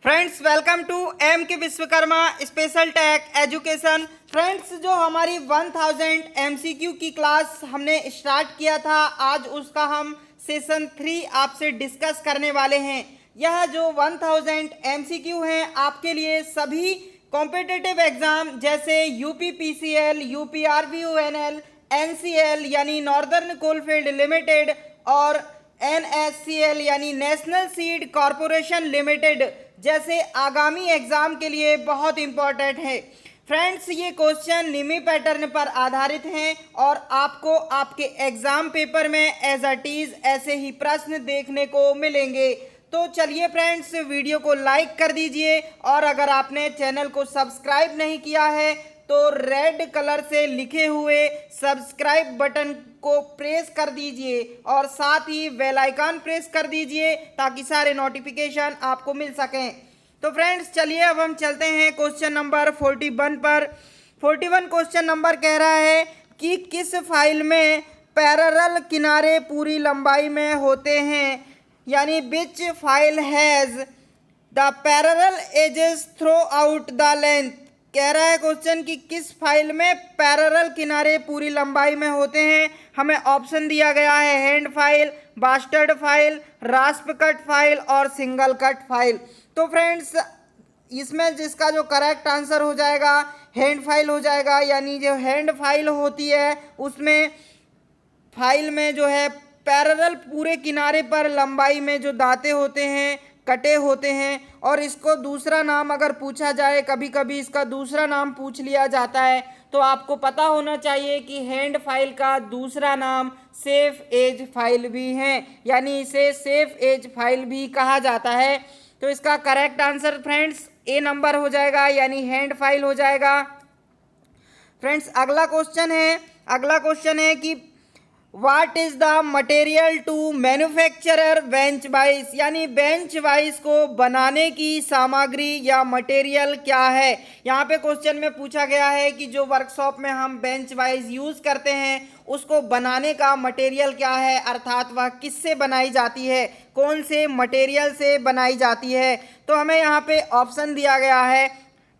Friends welcome to M K Vishwakarma special tech education. Friends जो हमारी 1000 MCQ की class हमने स्टार्ट किया था, आज उसका हम सेशन 3 आपसे डिस्कस करने वाले हैं। यह जो 1000 एमसीक्यू हैं आपके लिए सभी कॉम्पिटिटिव एग्जाम जैसे यूपीपीसीएल, यूपीआरवीयूएनएल, एनसीएल यानी नॉर्दर्न कोलफील्ड लिमिटेड और एनएससीएल यानी नेशनल सीड कॉरपोरेशन लिमिटेड जैसे आगामी एग्जाम के लिए बहुत इंपॉर्टेंट है। फ्रेंड्स ये क्वेश्चन निमी पैटर्न पर आधारित हैं और आपको आपके एग्जाम पेपर में एज अ टीज ऐसे ही प्रश्न देखने को मिलेंगे। तो चलिए फ्रेंड्स वीडियो को लाइक कर दीजिए और अगर आपने चैनल को सब्सक्राइब नहीं किया है तो रेड कलर से लिखे हुए सब्सक्राइब बटन को प्रेस कर दीजिए और साथ ही बेल आइकन प्रेस कर दीजिए ताकि सारे नोटिफिकेशन आपको मिल सकें। तो फ्रेंड्स चलिए अब हम चलते हैं क्वेश्चन नंबर 41 पर। 41 क्वेश्चन नंबर कह रहा है कि किस फाइल में पैरेलल किनारे पूरी लंबाई में होते हैं, यानी which file has the parallel edges throughout the length. कह रहा है क्वेश्चन कि किस फाइल में पैरेलल किनारे पूरी लंबाई में होते हैं। हमें ऑप्शन दिया गया है hand file, bastard file, rasp cut file और सिंगल कट फाइल। तो फ्रेंड्स इसमें जिसका जो करेक्ट आंसर हो जाएगा हैंड फाइल हो जाएगा, यानी जो हैंड फाइल होती है उसमें फाइल में जो है पैरेलल पूरे किनारे पर लंबाई में जो दांते होते हैं कटे होते हैं। और इसको दूसरा नाम अगर पूछा जाए, कभी कभी इसका दूसरा नाम पूछ लिया जाता है, तो आपको पता होना चाहिए कि हैंड फाइल का दूसरा नाम सेफ एज फाइल भी है, यानी इसे सेफ एज फाइल भी कहा जाता है। तो इसका करेक्ट आंसर फ्रेंड्स ए नंबर हो जाएगा, यानी हैंड फाइल हो जाएगा। फ्रेंड्स अगला क्वेश्चन है कि what is the material to manufacturer bench vise, यानी बेंच वाइज को बनाने की सामग्री या मटेरियल क्या है। यहाँ पे क्वेश्चन में पूछा गया है कि जो वर्कशॉप में हम बेंच वाइज यूज करते हैं उसको बनाने का मटेरियल क्या है, अर्थात वह किससे बनाई जाती है, कौन से मटेरियल से बनाई जाती है। तो हमें यहाँ पे ऑप्शन दिया गया है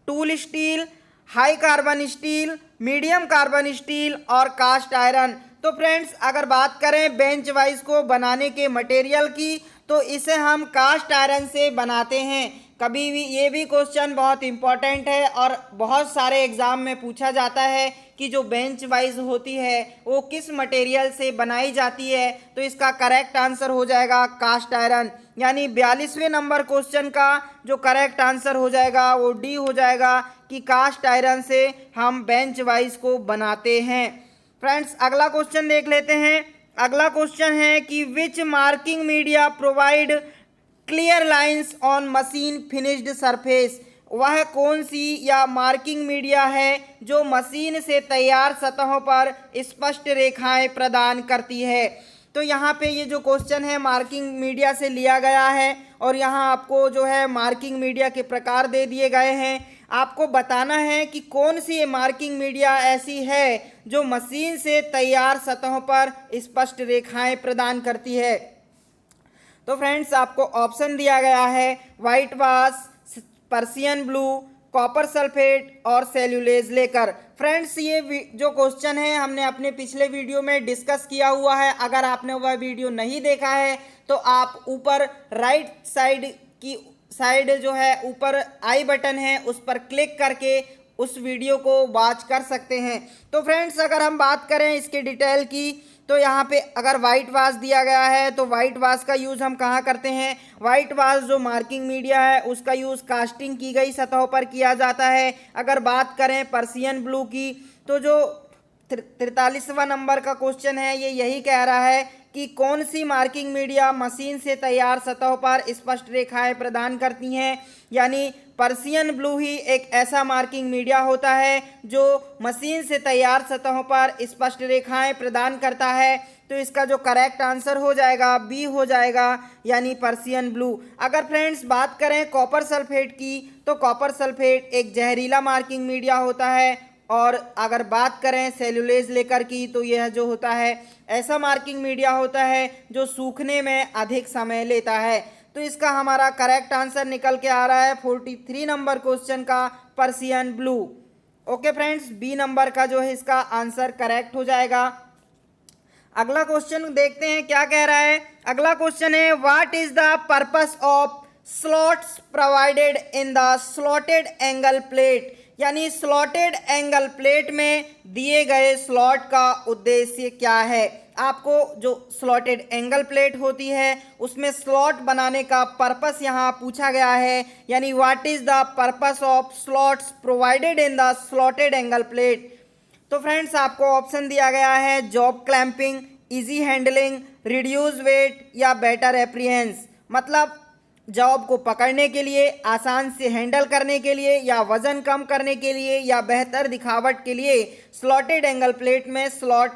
tool steel, high carbon steel, medium carbon steel और कास्ट आयरन। तो फ्रेंड्स अगर बात करें बेंच वाइज को बनाने के मटेरियल की तो इसे हम कास्ट आयरन से बनाते हैं। कभी भी ये भी क्वेश्चन बहुत इंपॉर्टेंट है और बहुत सारे एग्जाम में पूछा जाता है कि जो बेंच वाइज होती है वो किस मटेरियल से बनाई जाती है। तो इसका करेक्ट आंसर हो जाएगा कास्ट आयरन, यानी 42वें नंबर क्वेश्चन का जो करेक्ट आंसर हो जाएगा वो डी हो जाएगा कि कास्ट आयरन से हम बेंच वाइज को बनाते हैं। फ्रेंड्स अगला क्वेश्चन देख लेते हैं। अगला क्वेश्चन है कि which marking media provide clear lines on machine finished surface. वह कौन सी या मार्किंग मीडिया है जो मशीन से तैयार सतहों पर स्पष्ट रेखाएं प्रदान करती है। तो यहाँ पे ये जो क्वेश्चन है मार्किंग मीडिया से लिया गया है और यहाँ आपको जो है मार्किंग मीडिया के प्रकार दे दिए गए हैं। आपको बताना है कि कौन सी मार्किंग मीडिया ऐसी है जो मशीन से तैयार सतहों पर स्पष्ट रेखाएं प्रदान करती है। तो फ्रेंड्स आपको ऑप्शन दिया गया है white wash, Persian blue, copper sulphate और सेल्यूलेज लेकर। फ्रेंड्स ये जो क्वेश्चन है हमने अपने पिछले वीडियो में डिस्कस किया हुआ है। अगर आपने वह वीडियो नहीं देखा है तो आप ऊपर राइट साइड जो है ऊपर आई बटन है उस पर क्लिक करके उस वीडियो को वॉच कर सकते हैं। तो फ्रेंड्स अगर हम बात करें इसके डिटेल की तो यहाँ पे अगर वाइट वाश दिया गया है तो वाइट वाश का यूज़ हम कहाँ करते हैं, वाइट वाश जो मार्किंग मीडिया है उसका यूज़ कास्टिंग की गई सतहों पर किया जाता है। अगर बात करें पर्सियन ब्लू की तो जो 43वां नंबर का क्वेश्चन है ये यही कह रहा है कि कौन सी मार्किंग मीडिया मशीन से तैयार सतहों पर स्पष्ट रेखाएं प्रदान करती हैं, यानी पर्सियन ब्लू ही एक ऐसा मार्किंग मीडिया होता है जो मशीन से तैयार सतहों पर स्पष्ट रेखाएं प्रदान करता है। तो इसका जो करेक्ट आंसर हो जाएगा बी हो जाएगा, यानी पर्सियन ब्लू। अगर फ्रेंड्स बात करें कॉपर सल्फेट की तो कॉपर सल्फेट एक जहरीला मार्किंग मीडिया होता है और अगर बात करें सेल्यूलेज लेकर की तो यह जो होता है ऐसा मार्किंग मीडिया होता है जो सूखने में अधिक समय लेता है। तो इसका हमारा करेक्ट आंसर निकल के आ रहा है 43 नंबर क्वेश्चन का Persian blue. Okay friends, B number का जो है इसका आंसर करेक्ट हो जाएगा। अगला क्वेश्चन देखते हैं क्या कह रहा है। अगला क्वेश्चन है what is the purpose of slots provided in the slotted angle plate, यानी स्लॉटेड एंगल प्लेट में दिए गए स्लॉट का उद्देश्य क्या है। आपको जो स्लॉटेड एंगल प्लेट होती है उसमें स्लॉट बनाने का पर्पस यहाँ पूछा गया है, यानी what is the purpose of slots provided in the slotted angle plate. तो फ्रेंड्स आपको ऑप्शन दिया गया है job clamping, easy handling, reduce weight या बेटर एप्रीहेंस। मतलब जॉब को पकड़ने के लिए, आसान से हैंडल करने के लिए, या वजन कम करने के लिए, या बेहतर दिखावट के लिए स्लॉटेड एंगल प्लेट में स्लॉट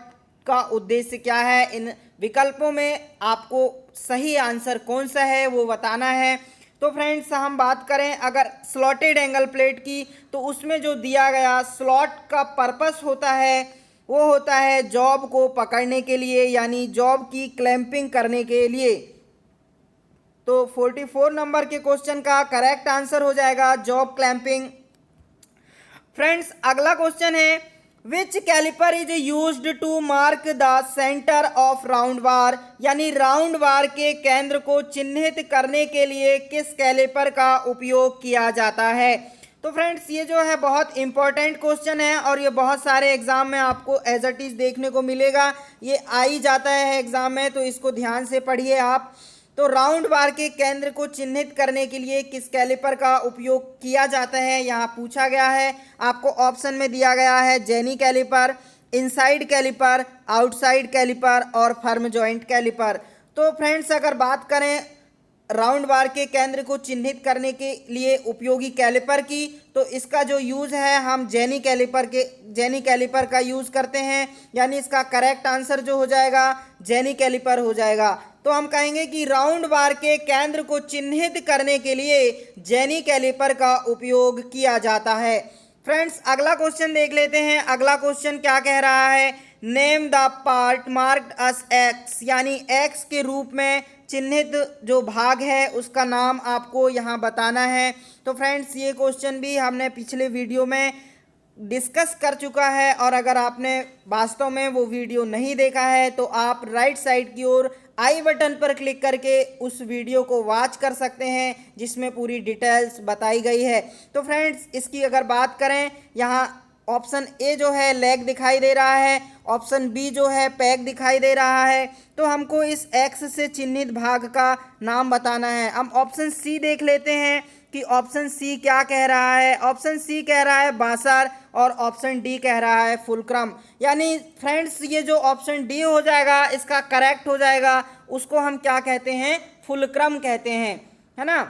का उद्देश्य क्या है। इन विकल्पों में आपको सही आंसर कौन सा है वो बताना है। तो फ्रेंड्स हम बात करें अगर स्लॉटेड एंगल प्लेट की, तो उसमें जो दिया गया स्लॉट का पर्पस होता है वो होता है जॉब को पकड़ने के लिए, यानी जॉब की क्लैंपिंग करने के लिए। तो 44 नंबर के क्वेश्चन का करेक्ट आंसर हो जाएगा जॉब क्लैंपिंग। फ्रेंड्स अगला क्वेश्चन है which calliper is used to mark the centre of round bar, यानी राउंड बार के केंद्र को चिन्हित करने के लिए किस कैलिपर का उपयोग किया जाता है। तो फ्रेंड्स ये जो है बहुत इंपॉर्टेंट क्वेश्चन है और ये बहुत सारे एग्जाम में आपको एज इट इज देखने को मिलेगा, ये आ ही जाता है एग्जाम में, तो इसको ध्यान से पढ़िए आप। तो राउंड बार के केंद्र को चिन्हित करने के लिए किस कैलिपर का उपयोग किया जाता है यहाँ पूछा गया है। आपको ऑप्शन में दिया गया है jenny caliper, inside caliper, outside caliper और फर्म जॉइंट कैलिपर। तो फ्रेंड्स अगर बात करें राउंड बार के केंद्र को चिन्हित करने के लिए उपयोगी कैलिपर की, तो इसका जो यूज़ है हम जेनी कैलिपर का यूज़ करते हैं, यानी इसका करेक्ट आंसर जो हो जाएगा जेनी कैलिपर हो जाएगा। तो हम कहेंगे कि राउंड बार के केंद्र को चिन्हित करने के लिए जेनी कैलिपर का उपयोग किया जाता है। फ्रेंड्स अगला क्वेश्चन देख लेते हैं। अगला क्वेश्चन क्या कह रहा है name the part marked us x, यानी एक्स के रूप में चिन्हित जो भाग है उसका नाम आपको यहाँ बताना है। तो फ्रेंड्स ये क्वेश्चन भी हमने पिछले वीडियो में डिस्कस कर चुका है, और अगर आपने वास्तव में वो वीडियो नहीं देखा है तो आप राइट साइड की ओर आई बटन पर क्लिक करके उस वीडियो को वॉच कर सकते हैं जिसमें पूरी डिटेल्स बताई गई है। तो फ्रेंड्स इसकी अगर बात करें, यहाँ ऑप्शन ए जो है लेग दिखाई दे रहा है, ऑप्शन बी जो है पैक दिखाई दे रहा है। तो हमको इस एक्स से चिन्हित भाग का नाम बताना है। हम ऑप्शन सी देख लेते हैं कि ऑप्शन सी क्या कह रहा है। ऑप्शन सी कह रहा है बासर और ऑप्शन डी कह रहा है फुलक्रम, यानी फ्रेंड्स ये जो ऑप्शन डी हो जाएगा इसका करेक्ट हो जाएगा, उसको हम क्या कहते हैं फुलक्रम कहते हैं, है ना।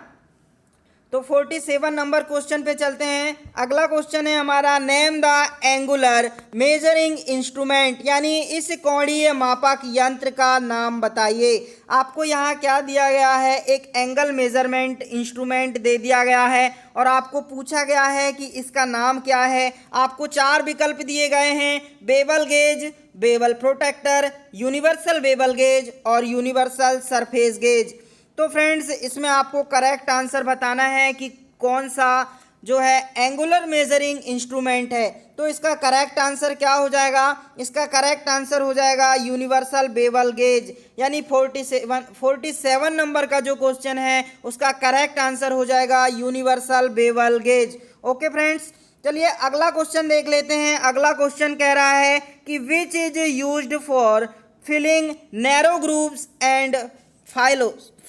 तो 47 नंबर क्वेश्चन पे चलते हैं। अगला क्वेश्चन है हमारा name the angular measuring instrument, यानी इस कोणीय मापक यंत्र का नाम बताइए। आपको यहाँ क्या दिया गया है, एक एंगल मेजरमेंट इंस्ट्रूमेंट दे दिया गया है और आपको पूछा गया है कि इसका नाम क्या है। आपको 4 विकल्प दिए गए हैं, bevel gauge, bevel protector, universal bevel gauge और यूनिवर्सल सरफेस गेज। तो फ्रेंड्स इसमें आपको करेक्ट आंसर बताना है कि कौन सा जो है एंगुलर मेजरिंग इंस्ट्रूमेंट है। तो इसका करेक्ट आंसर क्या हो जाएगा, इसका करेक्ट आंसर हो जाएगा यूनिवर्सल बेवल गेज, यानी 47 नंबर का जो क्वेश्चन है उसका करेक्ट आंसर हो जाएगा universal bevel gauge. Okay friends, चलिए अगला क्वेश्चन देख लेते हैं। अगला क्वेश्चन कह रहा है कि which is used for filling narrow groups and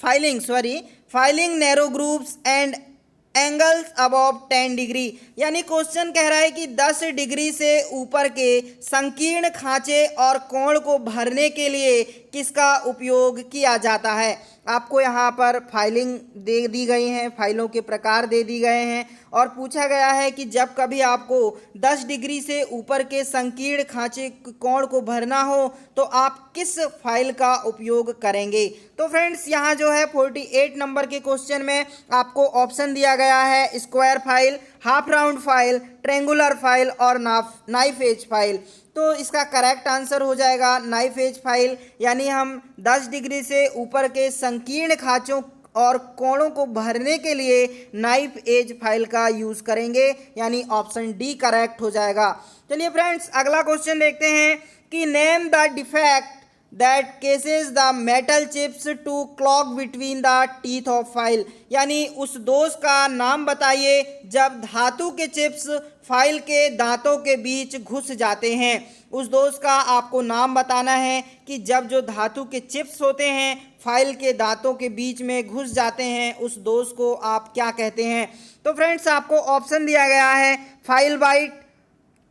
filing narrow groups and angles above 10 degree, यानी क्वेश्चन कह रहा है कि 10 डिग्री से ऊपर के संकीर्ण खांचे और कोण को भरने के लिए किसका उपयोग किया जाता है। आपको यहाँ पर फाइलिंग दे दी गई हैं, फाइलों के प्रकार दे दी गए हैं और पूछा गया है कि जब कभी आपको 10 डिग्री से ऊपर के संकीर्ण खांचे कोण को भरना हो तो आप किस फाइल का उपयोग करेंगे। तो फ्रेंड्स यहाँ जो है 48 नंबर के क्वेश्चन में आपको ऑप्शन दिया गया है square file, half round file, triangular file और नाइफ एज फाइल। तो इसका करेक्ट आंसर हो जाएगा नाइफ एज फाइल, यानी हम 10 डिग्री से ऊपर के संकीर्ण खांचों और कोणों को भरने के लिए नाइफ एज फाइल का यूज़ करेंगे, यानी ऑप्शन डी करेक्ट हो जाएगा। चलिए फ्रेंड्स, अगला क्वेश्चन देखते हैं कि name the defect that causes the metal chips to clog between the teeth of file, यानी उस दोष का नाम बताइए जब धातु के चिप्स फाइल के दांतों के बीच घुस जाते हैं। उस दोष का आपको नाम बताना है कि जब जो धातु के चिप्स होते हैं फाइल के दांतों के बीच में घुस जाते हैं, उस दोष को आप क्या कहते हैं। तो फ्रेंड्स, आपको ऑप्शन दिया गया है file bite,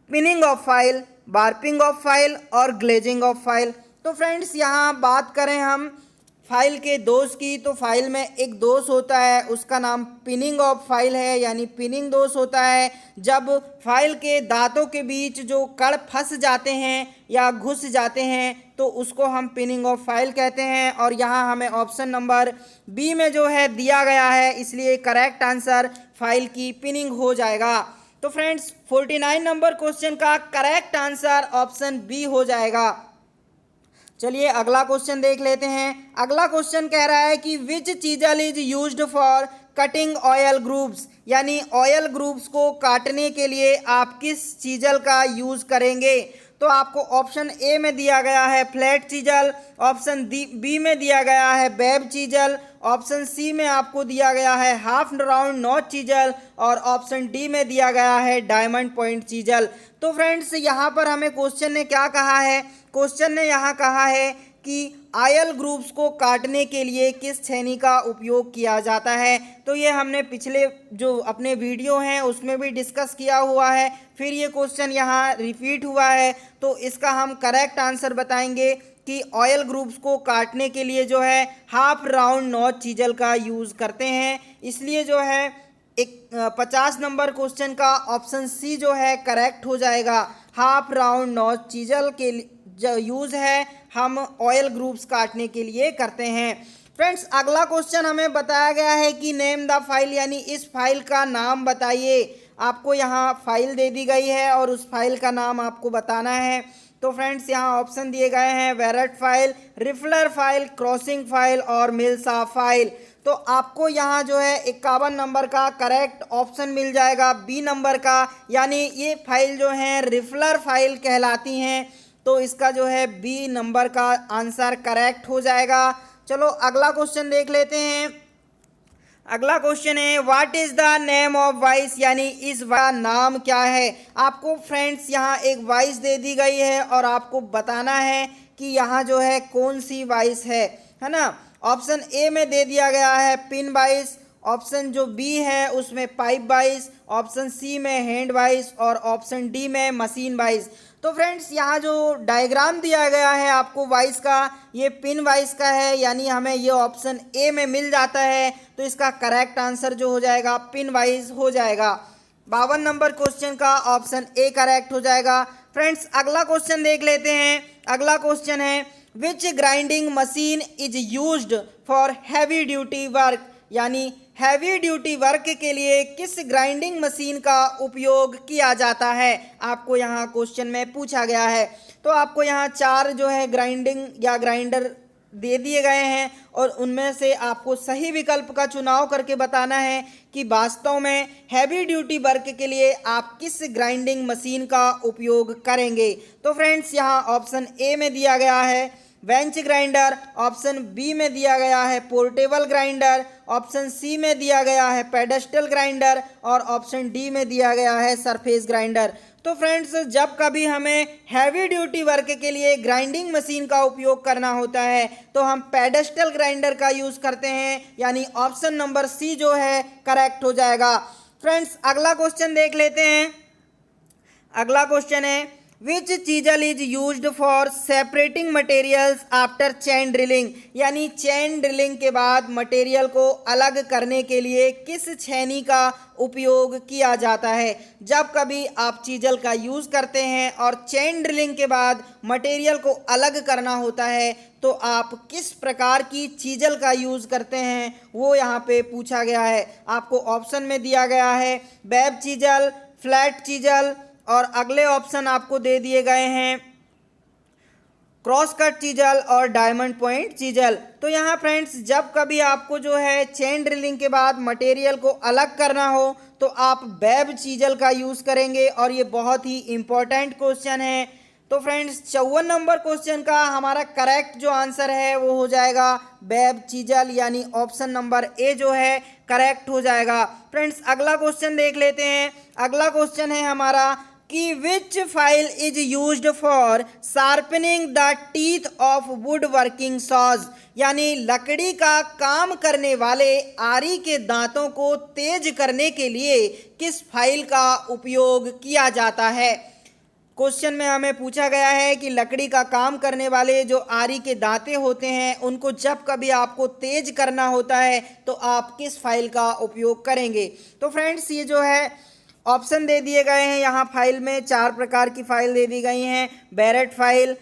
pinning of file, warping of file और ग्लेजिंग ऑफ फाइल। तो फ्रेंड्स, यहाँ बात करें हम फाइल के दोष की, तो फाइल में एक दोष होता है, उसका नाम पिनिंग ऑफ फाइल है, यानी पिनिंग दोष होता है जब फाइल के दांतों के बीच जो कण फंस जाते हैं या घुस जाते हैं, तो उसको हम पिनिंग ऑफ फाइल कहते हैं। और यहाँ हमें ऑप्शन नंबर बी में जो है दिया गया है, इसलिए करेक्ट आंसर फाइल की पिनिंग हो जाएगा। तो फ्रेंड्स, 49 नंबर क्वेश्चन का करेक्ट आंसर ऑप्शन बी हो जाएगा। चलिए अगला क्वेश्चन देख लेते हैं। अगला क्वेश्चन कह रहा है कि which chisel is used for cutting oil grooves, यानी ऑयल ग्रुप्स को काटने के लिए आप किस चीजल का यूज करेंगे। तो आपको ऑप्शन ए में दिया गया है फ्लैट चीजल, ऑप्शन बी में दिया गया है वेब चीजल, ऑप्शन सी में आपको दिया गया है हाफ राउंड नॉच चीजल और ऑप्शन डी में दिया गया है डायमंड पॉइंट चीजल। तो फ्रेंड्स, यहाँ पर हमें क्वेश्चन ने क्या कहा है, क्वेश्चन ने यहाँ कहा है कि ऑयल ग्रुप्स को काटने के लिए किस छेनी का उपयोग किया जाता है। तो ये हमने पिछले जो अपने वीडियो हैं उसमें भी डिस्कस किया हुआ है, फिर ये क्वेश्चन यहाँ रिपीट हुआ है, तो इसका हम करेक्ट आंसर बताएंगे कि ऑयल ग्रुप्स को काटने के लिए जो है हाफ राउंड नॉच चीजल का यूज़ करते हैं। इसलिए जो है 50 नंबर क्वेश्चन का ऑप्शन सी जो है करेक्ट हो जाएगा। हाफ राउंड नॉच चीजल के जो यूज़ है हम ऑयल ग्रुप्स काटने के लिए करते हैं। फ्रेंड्स, अगला क्वेश्चन हमें बताया गया है कि नेम द फाइल, यानी इस फाइल का नाम बताइए। आपको यहाँ फाइल दे दी गई है और उस फाइल का नाम आपको बताना है। तो फ्रेंड्स, यहाँ ऑप्शन दिए गए हैं वेरेट फाइल, रिफलर फाइल, क्रॉसिंग फाइल और मिल्सा फाइल। तो आपको यहाँ जो है 51 नंबर का करेक्ट ऑप्शन मिल जाएगा बी नंबर का, यानी ये फाइल जो है रिफलर फाइल कहलाती हैं। तो इसका जो है बी नंबर का आंसर करेक्ट हो जाएगा। चलो अगला क्वेश्चन देख लेते हैं। अगला क्वेश्चन है what is the name of vice, यानी इस का नाम क्या है। आपको फ्रेंड्स यहाँ एक वाइस दे दी गई है और आपको बताना है कि यहाँ जो है कौन सी वाइस है ना। ऑप्शन ए में दे दिया गया है पिन वाइस, ऑप्शन जो बी है उसमें पाइप वाइस, ऑप्शन सी में हैंड वाइस और ऑप्शन डी में मशीन वाइस। तो फ्रेंड्स, यहाँ जो डायग्राम दिया गया है आपको वाइस का, ये पिन वाइस का है, यानी हमें ये ऑप्शन ए में मिल जाता है। तो इसका करेक्ट आंसर जो हो जाएगा पिन वाइस हो जाएगा। 52 नंबर क्वेश्चन का ऑप्शन ए करेक्ट हो जाएगा। फ्रेंड्स, अगला क्वेश्चन देख लेते हैं। अगला क्वेश्चन है which grinding machine is used for heavy duty work, यानी हैवी ड्यूटी वर्क के लिए किस ग्राइंडिंग मशीन का उपयोग किया जाता है, आपको यहाँ क्वेश्चन में पूछा गया है। तो आपको यहाँ 4 जो है ग्राइंडिंग या ग्राइंडर दे दिए गए हैं और उनमें से आपको सही विकल्प का चुनाव करके बताना है कि वास्तव में हैवी ड्यूटी वर्क के लिए आप किस ग्राइंडिंग मशीन का उपयोग करेंगे। तो फ्रेंड्स, यहाँ ऑप्शन ए में दिया गया है बेंच ग्राइंडर, ऑप्शन बी में दिया गया है पोर्टेबल ग्राइंडर, ऑप्शन सी में दिया गया है पेडेस्टल ग्राइंडर और ऑप्शन डी में दिया गया है सरफेस ग्राइंडर। तो फ्रेंड्स, जब कभी हमें हैवी ड्यूटी वर्क के लिए ग्राइंडिंग मशीन का उपयोग करना होता है तो हम पेडेस्टल ग्राइंडर का यूज़ करते हैं, यानी ऑप्शन नंबर सी जो है करेक्ट हो जाएगा। फ्रेंड्स, अगला क्वेश्चन देख लेते हैं। अगला क्वेश्चन है which chisel is used for separating materials after chain drilling, यानी चेन ड्रिलिंग के बाद मटेरियल को अलग करने के लिए किस छेनी का उपयोग किया जाता है। जब कभी आप चीजल का यूज़ करते हैं और चेन ड्रिलिंग के बाद मटेरियल को अलग करना होता है तो आप किस प्रकार की चीजल का यूज़ करते हैं, वो यहाँ पे पूछा गया है। आपको ऑप्शन में दिया गया है वेब चीजल, फ्लैट चीजल और अगले ऑप्शन आपको दे दिए गए हैं क्रॉस कट चीजल और डायमंड पॉइंट चीजल। तो यहाँ फ्रेंड्स जब कभी आपको जो है चेन ड्रिलिंग के बाद मटेरियल को अलग करना हो तो आप वेब चीजल का यूज़ करेंगे और ये बहुत ही इम्पोर्टेंट क्वेश्चन है। तो फ्रेंड्स 54 नंबर क्वेश्चन का हमारा करेक्ट जो आंसर है वो हो जाएगा वेब चीजल, यानी ऑप्शन नंबर ए जो है करेक्ट हो जाएगा। फ्रेंड्स अगला क्वेश्चन देख लेते हैं। अगला क्वेश्चन है हमारा कि which file is used for sharpening the teeth of wood working saws, यानी लकड़ी का काम करने वाले आरी के दांतों को तेज करने के लिए किस फाइल का उपयोग किया जाता है। क्वेश्चन में हमें पूछा गया है कि लकड़ी का काम करने वाले जो आरी के दांते होते हैं उनको जब कभी आपको तेज करना होता है तो आप किस फाइल का उपयोग करेंगे। तो फ्रेंड्स ये जो है ऑप्शन दे दिए गए हैं यहाँ फाइल में, 4 प्रकार की फाइल दे दी गई हैं, barrette file,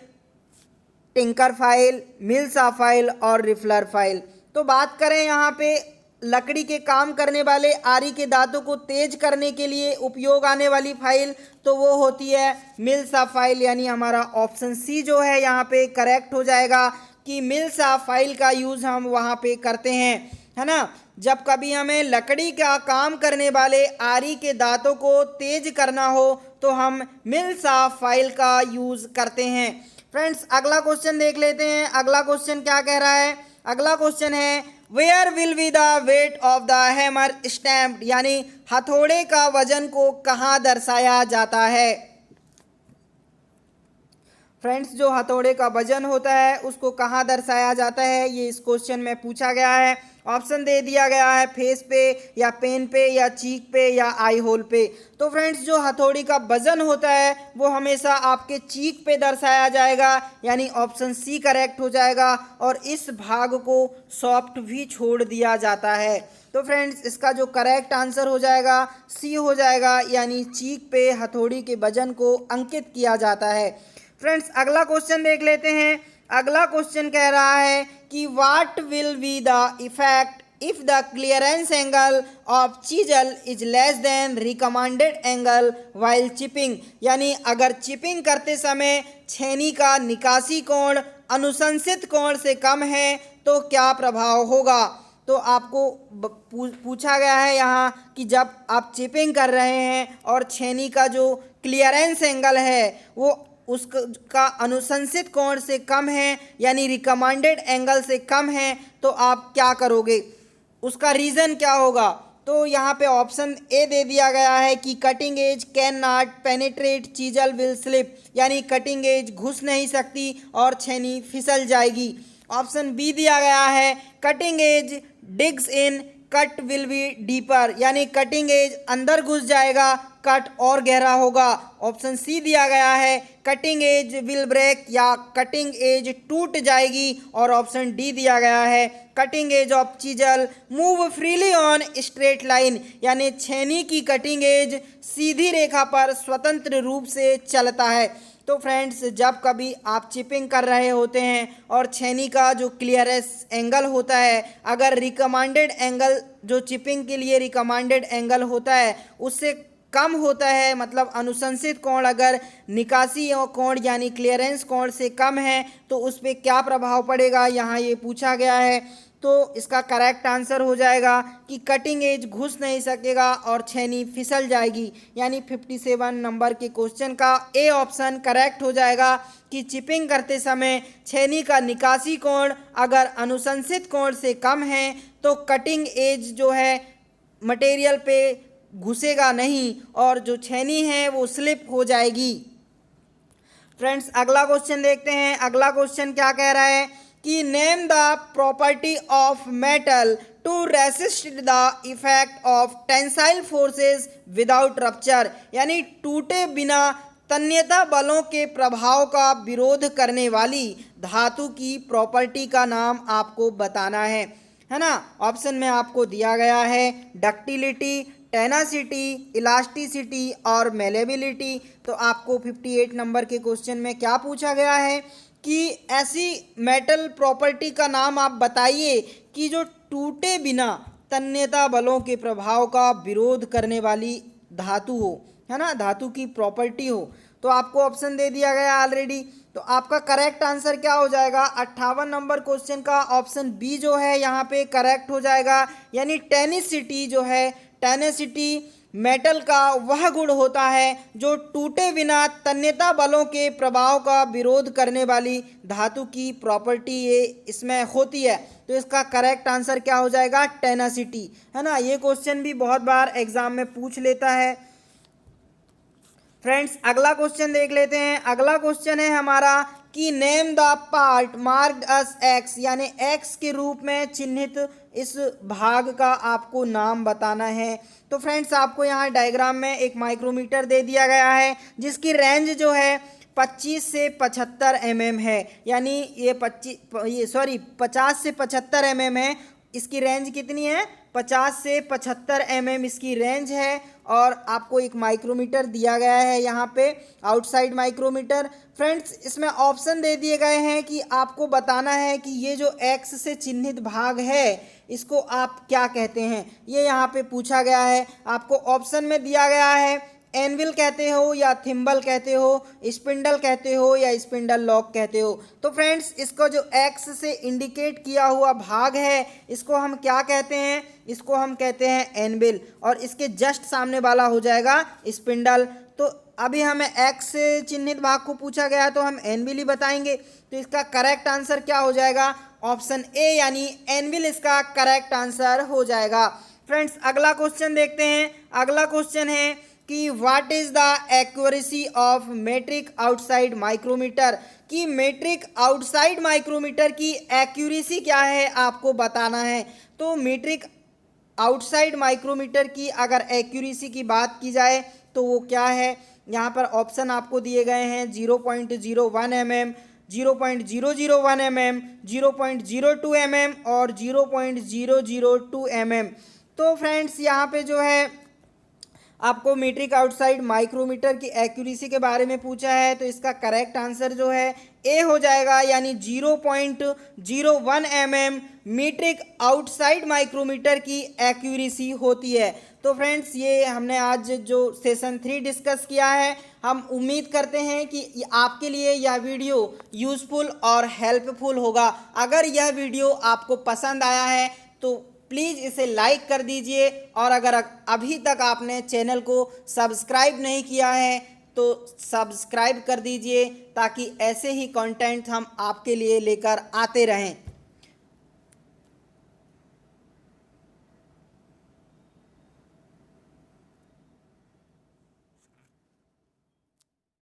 tinker file, mill saw file और रिफलर फाइल। तो बात करें यहाँ पे लकड़ी के काम करने वाले आरी के दांतों को तेज करने के लिए उपयोग आने वाली फाइल, तो वो होती है मिल्सा फाइल, यानी हमारा ऑप्शन सी जो है यहाँ पे करेक्ट हो जाएगा कि मिल्सा फाइल का यूज़ हम वहाँ पे करते हैं, है ना। जब कभी हमें लकड़ी का काम करने वाले आरी के दांतों को तेज करना हो तो हम मिल्सा फाइल का यूज़ करते हैं। फ्रेंड्स अगला क्वेश्चन देख लेते हैं। अगला क्वेश्चन क्या कह रहा है। अगला क्वेश्चन है where will be the weight of the hammer stamped, यानी हथौड़े का वजन को कहाँ दर्शाया जाता है। फ्रेंड्स जो हथौड़े का वजन होता है उसको कहाँ दर्शाया जाता है, ये इस क्वेश्चन में पूछा गया है। ऑप्शन दे दिया गया है फेस पे या पेन पे या चीक पे या आई होल पे। तो फ्रेंड्स जो हथौड़ी का वजन होता है वो हमेशा आपके चीक पे दर्शाया जाएगा, यानी ऑप्शन सी करेक्ट हो जाएगा। और इस भाग को सॉफ्ट भी छोड़ दिया जाता है। तो फ्रेंड्स इसका जो करेक्ट आंसर हो जाएगा सी हो जाएगा, यानी चीक पे हथौड़ी के वजन को अंकित किया जाता है। फ्रेंड्स अगला क्वेश्चन देख लेते हैं। अगला क्वेश्चन कह रहा है कि what will be the effect if the clearance angle of chisel is less than recommended angle while chipping, यानी अगर चिपिंग करते समय छेनी का निकासी कोण अनुशंसित कोण से कम है तो क्या प्रभाव होगा। तो आपको पूछा गया है यहाँ कि जब आप चिपिंग कर रहे हैं और छेनी का जो क्लियरेंस एंगल है वो उसका अनुशंसित कोण से कम है, यानी रिकमेंडेड एंगल से कम है, तो आप क्या करोगे, उसका रीज़न क्या होगा। तो यहाँ पे ऑप्शन ए दे दिया गया है कि cutting edge can not penetrate chisel will slip, यानी कटिंग एज घुस नहीं सकती और छेनी फिसल जाएगी। ऑप्शन बी दिया गया है cutting edge digs in cut will be deeper, यानी कटिंग एज अंदर घुस जाएगा, कट और गहरा होगा। ऑप्शन सी दिया गया है कटिंग एज विल ब्रेक, या कटिंग एज टूट जाएगी। और ऑप्शन डी दिया गया है cutting edge of chisel move freely on straight line, यानी छेनी की कटिंग एज सीधी रेखा पर स्वतंत्र रूप से चलता है। तो फ्रेंड्स जब कभी आप चिपिंग कर रहे होते हैं और छेनी का जो क्लियरेंस एंगल होता है, अगर रिकमेंडेड एंगल जो चिपिंग के लिए रिकमेंडेड एंगल होता है उससे कम होता है, मतलब अनुशंसित कोण अगर निकासी कोण यानी क्लियरेंस कोण से कम है तो उस पर क्या प्रभाव पड़ेगा, यहाँ ये पूछा गया है। तो इसका करेक्ट आंसर हो जाएगा कि कटिंग एज घुस नहीं सकेगा और छेनी फिसल जाएगी, यानी 57 नंबर के क्वेश्चन का ए ऑप्शन करेक्ट हो जाएगा कि चिपिंग करते समय छेनी का निकासी कोण अगर अनुशंसित कोण से कम है तो कटिंग एज जो है मटेरियल पे घुसेगा नहीं और जो छेनी है वो स्लिप हो जाएगी। फ्रेंड्स अगला क्वेश्चन देखते हैं। अगला क्वेश्चन क्या कह रहा है कि name the property of metal to resist the effect of tensile forces without rupture, यानी टूटे बिना तन्यता बलों के प्रभाव का विरोध करने वाली धातु की प्रॉपर्टी का नाम आपको बताना है ना। ऑप्शन में आपको दिया गया है डक्टिलिटी, टेनासिटी, इलास्टिसिटी और मेलेबिलिटी। तो आपको 58 नंबर के क्वेश्चन में क्या पूछा गया है कि ऐसी मेटल प्रॉपर्टी का नाम आप बताइए कि जो टूटे बिना तन्यता बलों के प्रभाव का विरोध करने वाली धातु हो, है ना, धातु की प्रॉपर्टी हो। तो आपको ऑप्शन दे दिया गया ऑलरेडी तो आपका करेक्ट आंसर क्या हो जाएगा? 58 नंबर क्वेश्चन का ऑप्शन बी जो है यहाँ पे करेक्ट हो जाएगा। यानी टेनिसिटी जो है, टेनिसिटी मेटल का वह गुण होता है जो टूटे बिना तन्यता बलों के प्रभाव का विरोध करने वाली धातु की प्रॉपर्टी ये इसमें होती है। तो इसका करेक्ट आंसर क्या हो जाएगा? टेनासिटी, है ना। ये क्वेश्चन भी बहुत बार एग्जाम में पूछ लेता है। फ्रेंड्स अगला क्वेश्चन देख लेते हैं। अगला क्वेश्चन है हमारा कि name the part marked us x, यानी एक्स के रूप में चिन्हित इस भाग का आपको नाम बताना है। तो फ्रेंड्स आपको यहाँ डायग्राम में एक माइक्रोमीटर दे दिया गया है जिसकी रेंज जो है 25 से 75 mm है। यानी ये 50 से 75 mm है। इसकी रेंज कितनी है? 50 से 75 mm इसकी रेंज है। और आपको एक माइक्रोमीटर दिया गया है यहाँ पे, आउटसाइड माइक्रोमीटर। फ्रेंड्स इसमें ऑप्शन दे दिए गए हैं कि आपको बताना है कि ये जो एक्स से चिन्हित भाग है इसको आप क्या कहते हैं, ये यहाँ पे पूछा गया है। आपको ऑप्शन में दिया गया है एनविल कहते हो या थिम्बल कहते हो, स्पिंडल कहते हो या स्पिंडल लॉक कहते हो। तो फ्रेंड्स इसको जो एक्स से इंडिकेट किया हुआ भाग है इसको हम क्या कहते हैं? इसको हम कहते हैं एनविल, और इसके जस्ट सामने वाला हो जाएगा स्पिंडल। तो अभी हमें एक्स से चिन्हित भाग को पूछा गया तो हम एनविल ही बताएंगे। तो इसका करेक्ट आंसर क्या हो जाएगा? ऑप्शन ए यानी एनविल इसका करेक्ट आंसर हो जाएगा। फ्रेंड्स अगला क्वेश्चन देखते हैं। अगला क्वेश्चन है कि what is the accuracy of metric outside micrometer, कि मेट्रिक आउटसाइड माइक्रोमीटर की एक्यूरेसी क्या है आपको बताना है। तो मेट्रिक आउटसाइड माइक्रोमीटर की अगर एक्यूरेसी की बात की जाए तो वो क्या है? यहाँ पर ऑप्शन आपको दिए गए हैं 0.01 mm, 0.001 mm, 0.02 mm और 0.002 mm। तो फ्रेंड्स यहाँ पे जो है आपको मीट्रिक आउटसाइड माइक्रोमीटर की एक्यूरेसी के बारे में पूछा है। तो इसका करेक्ट आंसर जो है ए हो जाएगा, यानी 0.01 mm मीट्रिक आउटसाइड माइक्रोमीटर की एक्यूरेसी होती है। तो फ्रेंड्स ये हमने आज जो सेशन 3 डिस्कस किया है, हम उम्मीद करते हैं कि आपके लिए यह वीडियो यूज़फुल और हेल्पफुल होगा। अगर यह वीडियो आपको पसंद आया है तो प्लीज़ इसे लाइक कर दीजिए, और अगर अभी तक आपने चैनल को सब्सक्राइब नहीं किया है तो सब्सक्राइब कर दीजिए ताकि ऐसे ही कंटेंट हम आपके लिए लेकर आते रहें।